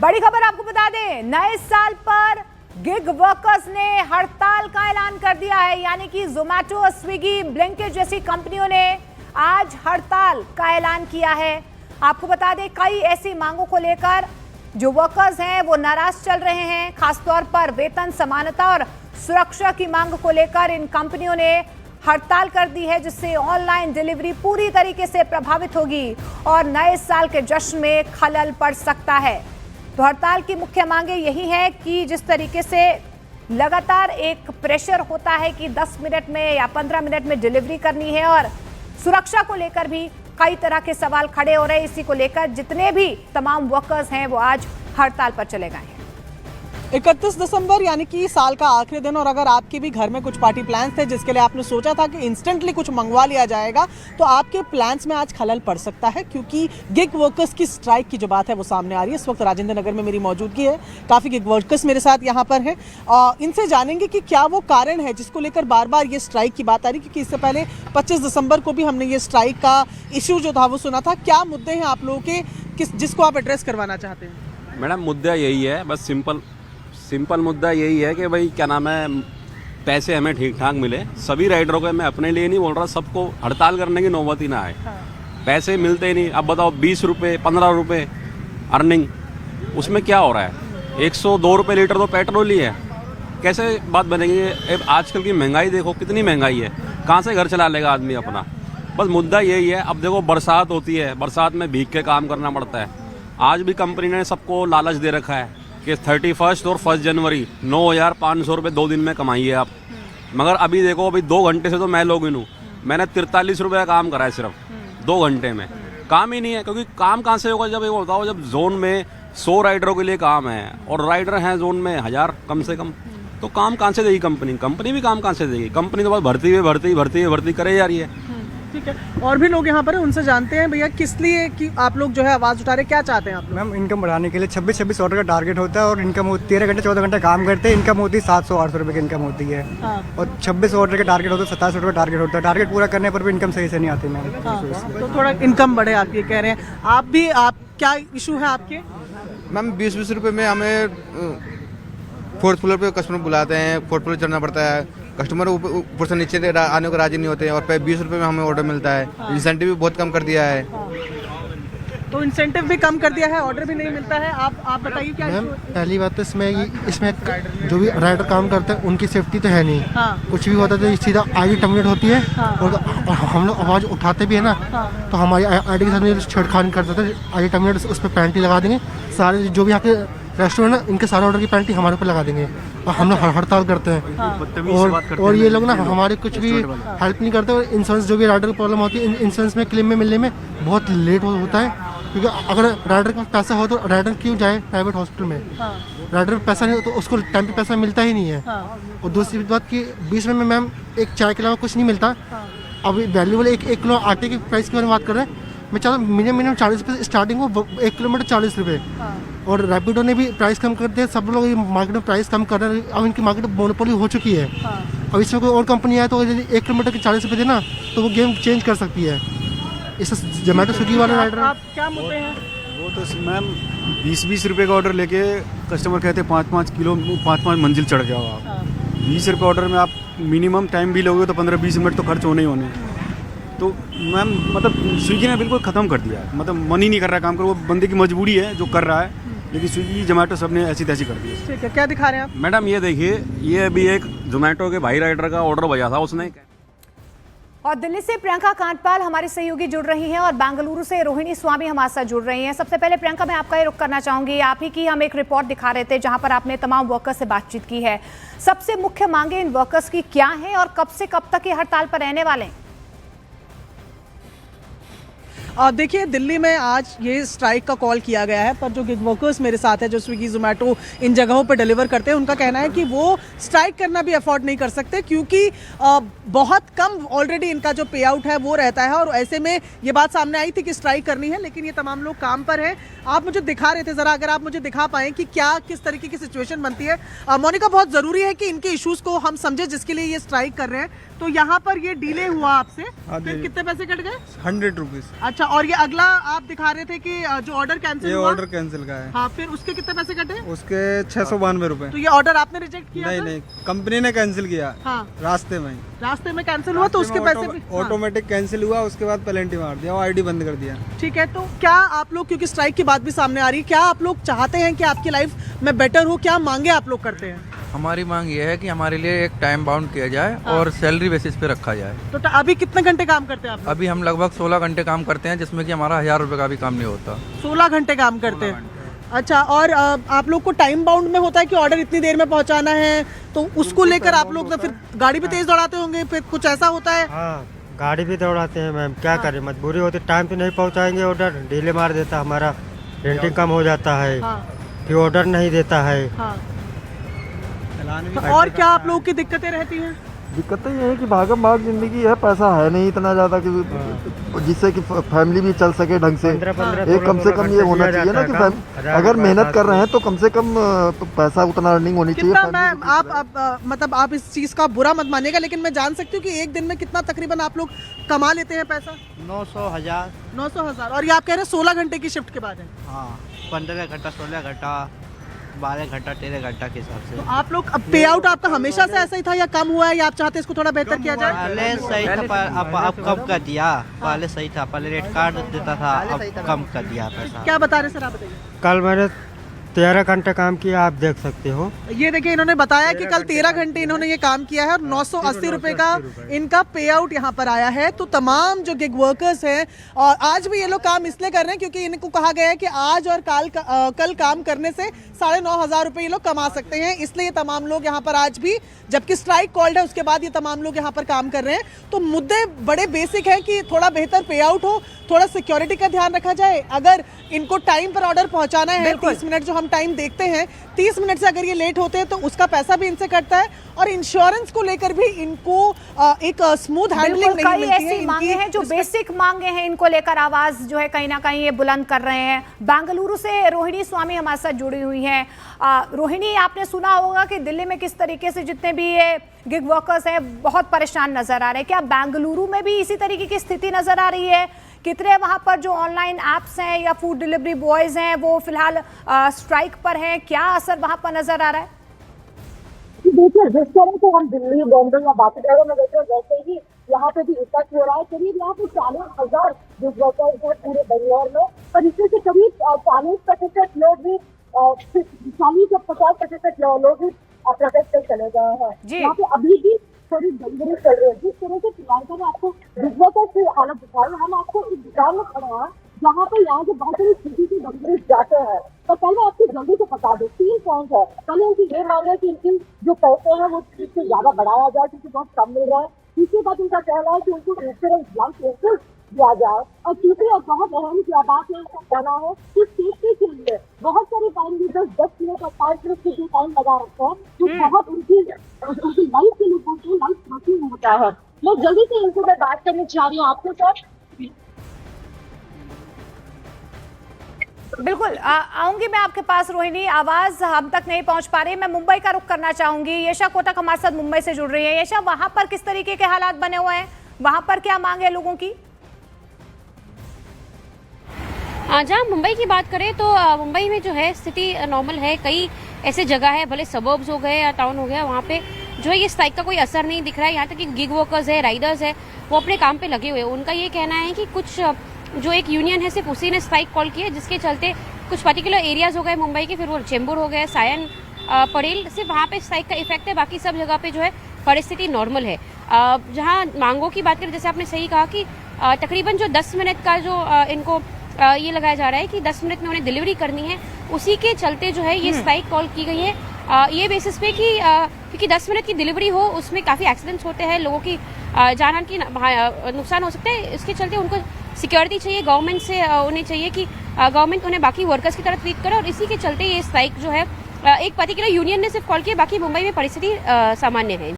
बड़ी खबर आपको बता दें, नए साल पर गिग वर्कर्स ने हड़ताल का ऐलान कर दिया है। यानी कि जोमैटो, स्विगी, ब्लिंकिट जैसी कंपनियों ने आज हड़ताल का ऐलान किया है। आपको बता दें, कई ऐसी मांगों को लेकर जो वर्कर्स हैं वो नाराज चल रहे हैं। खासतौर पर वेतन समानता और सुरक्षा की मांग को लेकर इन कंपनियों ने हड़ताल कर दी है, जिससे ऑनलाइन डिलीवरी पूरी तरीके से प्रभावित होगी और नए साल के जश्न में खलल पड़ सकता है। तो हड़ताल की मुख्य मांगे यही है कि जिस तरीके से लगातार एक प्रेशर होता है कि 10 मिनट में या 15 मिनट में डिलीवरी करनी है, और सुरक्षा को लेकर भी कई तरह के सवाल खड़े हो रहे हैं। इसी को लेकर जितने भी तमाम वर्कर्स हैं वो आज हड़ताल पर चले गए हैं। 31 दिसंबर यानी कि साल का आखिरी दिन, और अगर आपके भी घर में कुछ पार्टी प्लान्स थे जिसके लिए आपने सोचा था कि इंस्टेंटली कुछ मंगवा लिया जाएगा, तो आपके प्लान्स में आज खलल पड़ सकता है, क्योंकि गिग वर्कर्स की स्ट्राइक की जो बात है वो सामने आ रही है। इस वक्त राजेंद्र नगर में मेरी मौजूदगी है, काफ़ी गिग वर्कर्स मेरे साथ यहाँ पर हैं। इनसे जानेंगे कि क्या वो कारण है जिसको लेकर बार बार ये स्ट्राइक की बात आ रही, क्योंकि इससे पहले 25 दिसंबर को भी हमने ये स्ट्राइक का इशू जो था वो सुना था। क्या मुद्दे हैं आप लोगों के जिसको आप एड्रेस करवाना चाहते हैं? मैडम, मुद्दा यही है, बस सिंपल मुद्दा यही है कि भाई क्या नाम है, पैसे हमें ठीक ठाक मिले। सभी राइडरों को, मैं अपने लिए नहीं बोल रहा, सबको हड़ताल करने की नौबत ही ना आए। पैसे मिलते ही नहीं। अब बताओ, 20 रुपये 15 रुपये अर्निंग, उसमें क्या हो रहा है? 102 रुपये लीटर तो पेट्रोल ही है। कैसे बात बनेगी? आजकल की महंगाई देखो, कितनी महंगाई है, कहाँ से घर चला लेगा आदमी अपना? बस मुद्दा यही है। अब देखो, बरसात होती है, बरसात में भीग के काम करना पड़ता है। आज भी कंपनी ने सबको लालच दे रखा है कि 31 और 1 जनवरी 9,500 रुपये 2 दिन में कमाइए आप। मगर अभी देखो, अभी 2 घंटे से तो मैं लॉगिन हूँ, मैंने 43 रुपये का काम करा है सिर्फ 2 घंटे में। काम ही नहीं है, क्योंकि काम कहाँ से होगा? जब ये बताओ, जब जोन में 100 राइडरों के लिए काम है और राइडर हैं जोन में 1000 कम से कम, तो काम कहाँ से देगी कंपनी भी काम कहाँ से देगी? कंपनी तो बस भर्ती करे जा रही है। ठीक है, और भी लोग यहाँ पर हैं, उनसे जानते हैं भैया किस लिए कि आप लोग जो है आवाज़ उठा रहे, क्या चाहते हैं आप लोग? मैम, इनकम बढ़ाने के लिए 26 ऑर्डर का टारगेट होता है, और इनकम होती 13 घंटे 14 घंटे काम करते हैं, इनकम होती है 700-800 रुपये की इनकम होती है। और 26 ऑर्डर का टारगेट होता है, 27 ऑर्डर का टारगेट होता है। टारगेट पूरा करने पर भी इनकम सही से नहीं आती मैम। तो थोड़ा इनकम बढ़े, आप ये कह रहे हैं। आप क्या इशू है आपके? मैम, 20 रुपये में हमें 4th फ्लोर पे कस्टमर बुलाते हैं, 4th फ्लोर चढ़ना पड़ता है। कस्टमर ऊपर से नीचे आने को राजी नहीं होते हैं, और 20 रुपये में हमें ऑर्डर मिलता है। इंसेंटिव भी बहुत कम कर दिया है। तो इंसेंटिव भी कम कर दिया है, ऑर्डर भी नहीं मिलता है। आप बताइए क्या मैम, पहली बात तो इसमें जो भी राइडर काम करते हैं उनकी सेफ्टी तो है नहीं। कुछ भी होता है तो सीधा आईडी टर्मिनेट होती है, और हम लोग आवाज़ उठाते भी है ना, तो हमारी आईडी के साथ छेड़खानी कर देते हैं। आईडी टर्मिनेट, उस पर पेनल्टी लगा देंगे। सारे जो भी यहाँ के रेस्टोरेंट है, इनके सारे ऑर्डर की पेनल्टी हमारे ऊपर लगा देंगे, और हम लोग हड़ताल करते हैं। और ये लोग ना हमारे कुछ भी हेल्प नहीं करते। और इंश्योरेंस, जो भी राइडर की प्रॉब्लम होती है, इंश्योरेंस में क्लेम में मिलने में बहुत लेट होता है, क्योंकि अगर राइडर का पैसा हो तो राइडर क्यों जाए प्राइवेट हॉस्पिटल में? राइडर पैसा नहीं हो तो उसको टाइम पे पैसा मिलता ही नहीं है। और दूसरी बात कि 20 में मैम एक चाय के अलावा कुछ नहीं मिलता। अब वैल्यूबल 1 किलो आटे की प्राइस की बात कर रहे हैं, मैं चाहता हूँ मिनिमम 40 रुपये स्टार्टिंग हो, 1 किलोमीटर 40 रुपये। और रैपिडो ने भी प्राइस कम कर दिया, सब लोग मार्केट में प्राइस कम कर रहे हैं। अब इनकी मार्केट मोनोपोली हो चुकी है। अब इसमें कोई और कंपनी आए तो यदि 1 किलोमीटर के 40 रुपये देना तो वो गेम चेंज कर सकती है। इससे जोमेटो, स्विगी वाले राइडर आप क्या मुद्दे हैं? वो तो मैम 20 रुपये का ऑर्डर लेके कस्टमर कहते हैं 5-5 किलो 5-5 मंजिल चढ़ गया हो आप। 20 रुपये ऑर्डर में आप मिनिमम टाइम भी लोगे तो 15-20 मिनट तो खर्च होने ही होने। तो मैम, मतलब स्विगी ने बिल्कुल ख़त्म कर दिया है, मतलब मन ही नहीं कर रहा है काम कर। वो बंदे की मजबूरी है जो कर रहा है, लेकिन स्विगी जोमेटो सब ने ऐसी तैसी कर दी है। ठीक है, क्या दिखा रहे हैं आप? मैडम, ये देखिए, ये अभी एक जोमैटो के भाई राइडर का ऑर्डर बजा था उसने। और दिल्ली से प्रियंका कांडपाल हमारी सहयोगी जुड़ रही हैं, और बेंगलुरु से रोहिणी स्वामी हमारे साथ जुड़ रही हैं। सबसे पहले प्रियंका, मैं आपका ये रुख करना चाहूंगी। आप ही की हम एक रिपोर्ट दिखा रहे थे जहां पर आपने तमाम वर्कर्स से बातचीत की है। सबसे मुख्य मांगे इन वर्कर्स की क्या है, और कब से कब तक ये हड़ताल पर रहने वाले हैं? देखिए, दिल्ली में आज ये स्ट्राइक का कॉल किया गया है, पर जो गिग वर्कर्स मेरे साथ है, जो स्विगी, जोमेटो इन जगहों पर डिलीवर करते हैं, उनका कहना है कि वो स्ट्राइक करना भी अफोर्ड नहीं कर सकते, क्योंकि बहुत कम ऑलरेडी इनका जो पे आउट है वो रहता है। और ऐसे में ये बात सामने आई थी कि स्ट्राइक करनी है, लेकिन ये तमाम लोग काम पर हैं। आप मुझे दिखा रहे थे, ज़रा अगर आप मुझे दिखा पाएँ कि क्या किस तरीके की सिचुएशन बनती है। मोनिका, बहुत ज़रूरी है कि इनके इशूज़ को हम समझें जिसके लिए ये स्ट्राइक कर रहे हैं। तो यहाँ पर ये डिले हुआ आपसे, फिर कितने पैसे कट गए? 100 रुपीज़। अच्छा, और ये अगला आप दिखा रहे थे कि जो ऑर्डर कैंसिल ये हुआ, ऑर्डर कैंसिल का है। हाँ, फिर उसके कितने पैसे कटे? उसके 692 रुपए। तो ये ऑर्डर आपने रिजेक्ट किया नहीं था? नहीं, कंपनी ने कैंसिल किया। हाँ, रास्ते में ही रास्ते में कैंसिल हुआ तो उसके पैसे भी ऑटोमेटिक कैंसिल हुआ, उसके बाद पेनल्टी मार दिया और आईडी बंद कर दिया। ठीक है। तो क्या आप लोग, क्योंकि स्ट्राइक की बात भी सामने आ रही है, क्या आप लोग चाहते हैं कि आपकी लाइफ में बेटर हो? क्या मांगे आप लोग करते हैं? हमारी मांग ये है कि हमारे लिए एक टाइम बाउंड किया जाए और सैलरी बेसिस पे रखा जाए। तो अभी कितने घंटे काम करते हैं आप लोग? अभी हम लगभग 16 घंटे काम करते हैं, जिसमें कि हमारा 1000 रुपये का भी काम नहीं होता। 16 घंटे काम करते हैं। अच्छा, और आप लोग को टाइम बाउंड में होता है कि ऑर्डर इतनी देर में पहुंचाना है, तो उसको लेकर आप लोग तो फिर गाड़ी भी तेज दौड़ाते होंगे, फिर कुछ ऐसा होता है? हाँ, गाड़ी भी दौड़ाते हैं मैम, क्या करें, मजबूरी होती, टाइम पे नहीं पहुंचाएंगे, ऑर्डर डिले मार देता, हमारा रेंटिंग कम हो जाता है, हाँ, फिर ऑर्डर नहीं देता है। हाँ। तो और क्या आप लोगों की दिक्कतें रहती हैं? दिक्कतें ये है कि भागम भाग जिंदगी है, पैसा है नहीं इतना ज़्यादा कि जिससे कि फैमिली भी चल सके ढंग से। एक कम से कम ये होना चाहिए ना कि अगर मेहनत कर रहे हैं तो कम से कम पैसा उतना अर्निंग होनी चाहिए। कितना मैम आप मतलब आप इस चीज़ का बुरा मत मानिएगा, लेकिन मैं जान सकती हूँ कि एक दिन में कितना तकरीबन आप लोग कमा लेते हैं पैसा? 900,000। 900,000। और ये आप कह रहे हैं 16 घंटे की शिफ्ट के बाद है? हाँ, 15 घंटा, 16 घंटा, 12 घंटा, 13 घंटा के हिसाब से। तो आप लोग अब पे आउट आपका हमेशा से ऐसा ही था या कम हुआ है, या आप चाहते हैं इसको थोड़ा बेहतर किया जाए? पहले सही था, अब कम कर दिया। पहले सही था, पहले रेट कार्ड देता था, अब कम कर दिया पैसा। क्या बता रहे सर, आप बताइए। कल मैंने 13 घंटे काम किया, आप देख सकते हो। ये देखिए, इन्होंने बताया कि कल 13 घंटे इन्होंने ये काम किया है और 980 रुपए का इनका पे आउट यहाँ पर आया है। तो तमाम जो गिग वर्कर्स हैं, और आज भी ये लोग काम इसलिए कर रहे हैं क्योंकि इनको कहा गया है कि आज और कल काम करने से 9,500 रुपए ये लोग कमा सकते हैं, इसलिए ये तमाम लोग यहाँ पर आज भी, जबकि स्ट्राइक कॉल्ड है उसके बाद ये तमाम लोग यहाँ पर काम कर रहे हैं। तो मुद्दे बड़े बेसिक हैं कि थोड़ा बेहतर पे आउट हो, थोड़ा सिक्योरिटी का ध्यान रखा जाए। अगर इनको टाइम पर ऑर्डर पहुंचाना है, 30 मिनट जो हम टाइम देखते हैं, 30 मिनट से अगर ये लेट होते हैं तो उसका पैसा भी इनसे कटता है, और इंश्योरेंस को लेकर भी इनको एक स्मूथ हैंडलिंग नहीं मिलती है। ऐसी मांगे हैं जो बेसिक मांगे हैं, इनको लेकर आवाज जो है कहीं ना कहीं ये बुलंद कर रहे हैं। बेंगलुरु से रोहिणी स्वामी हमारे साथ जुड़ी हुई हैं। रोहिणी, आपने सुना होगा कि दिल्ली में किस तरीके से जितने भी ये गिग वर्कर्स हैं बहुत परेशान नजर आ रहे हैं। क्या बेंगलुरु में भी इसी तरीके की स्थिति नजर आ रही है? कितने वहां पर जो ऑनलाइन एप्स हैं या फूड डिलीवरी बॉयज हैं वो फिलहाल स्ट्राइक पर हैं? क्या असर वहां पर नजर आ रहा है? देखिए, जिस तरह से हम दिल्ली, बॉम्बे या बाकी जगहों में देख रहे हैं, वैसे ही यहाँ पे भी इफेक्ट हो रहा है। करीब यहाँ पे 40,000 गिग वर्कर्स हैं पूरे बेंगलोर में, पर इसमें से करीब 40% लोग भी 40 से 50% लोग भी प्रोटेस्ट पे चले गए हैं। यहाँ पे अभी भी थोड़ी गड़बड़ी चल रही है। जिस तरह से प्रियंका ने आपको गिग वर्कर्स की हालत दिखाई, हम आपको इस दुकान में खड़े हैं जहाँ पे यहाँ के बहुत सारी स्थिति के बंदरे जाते हैं। तो पहले आपको जल्दी से बता दो, 3 पॉइंट है। पहले उनकी ये मांग है कि इनकी जो पैसे हैं वो इससे ज्यादा बढ़ाया जाए क्योंकि बहुत कम मिल रहा है। तीसरी बात उनका कहना है कि उनको इंश्योरेंस लाइफ इंश्योरेंस दिया जाए। और तीसरी और बहुत अहम क्या बात है, उनका कहना है कि सेफ्टी के लिए बहुत सारे टाइम लीडर्स 10 मिनट और 5 मिनट के लिए टाइम लगा रखते हैं, जो बहुत उनकी लाइफ के लिए बहुत लाइफ थ्रेटनिंग होता है। मैं जल्दी से इनको मैं बात करनी चाह रही हूँ आपके साथ। बिल्कुल आऊंगी मैं आपके पास रोहिणी, आवाज हम तक नहीं पहुंच पा रही। मैं मुंबई का रुख करना चाहूंगी। येशा कोटक हमारे साथ मुंबई से जुड़ रही है। येशा, वहां पर किस तरीके के हालात बने हुए हैं? वहां पर क्या मांग है लोगों की? जहाँ मुंबई की बात करें तो मुंबई में जो है स्थिति नॉर्मल है। कई ऐसे जगह है, भले सबर्ब्स हो गए या टाउन हो गया, वहाँ पे जो है ये स्ट्राइक का कोई असर नहीं दिख रहा है। यहाँ तक कि गिग वर्कर्स है, राइडर्स है, वो अपने काम पे लगे हुए हैं। उनका ये कहना है कि कुछ जो एक यूनियन है सिर्फ उसी ने स्ट्राइक कॉल की है, जिसके चलते कुछ पर्टिकुलर एरियाज हो गए मुंबई के, फिर वो चेंबूर हो गए, सायन, परेल, सिर्फ वहाँ पे स्ट्राइक का इफेक्ट है। बाकी सब जगह पे जो है परिस्थिति नॉर्मल है। जहाँ मांगों की बात करें, जैसे आपने सही कहा कि तकरीबन जो 10 मिनट का जो इनको ये लगाया जा रहा है कि 10 मिनट में उन्हें डिलीवरी करनी है, उसी के चलते जो है ये स्ट्राइक कॉल की गई है। ये बेसिस पे कि क्योंकि 10 मिनट की डिलीवरी हो उसमें काफ़ी एक्सीडेंट्स होते हैं, लोगों की जान की नुकसान हो सकता है। इसके चलते उनको सिक्योरिटी चाहिए, गवर्नमेंट से उन्हें चाहिए कि गवर्नमेंट उन्हें बाकी वर्कर्स की तरह ट्रीट करे, और इसी के चलते ये स्ट्राइक जो है एक पर्टिकुलर यूनियन ने सिर्फ कॉल किया। बाकी मुंबई में परिस्थिति सामान्य है।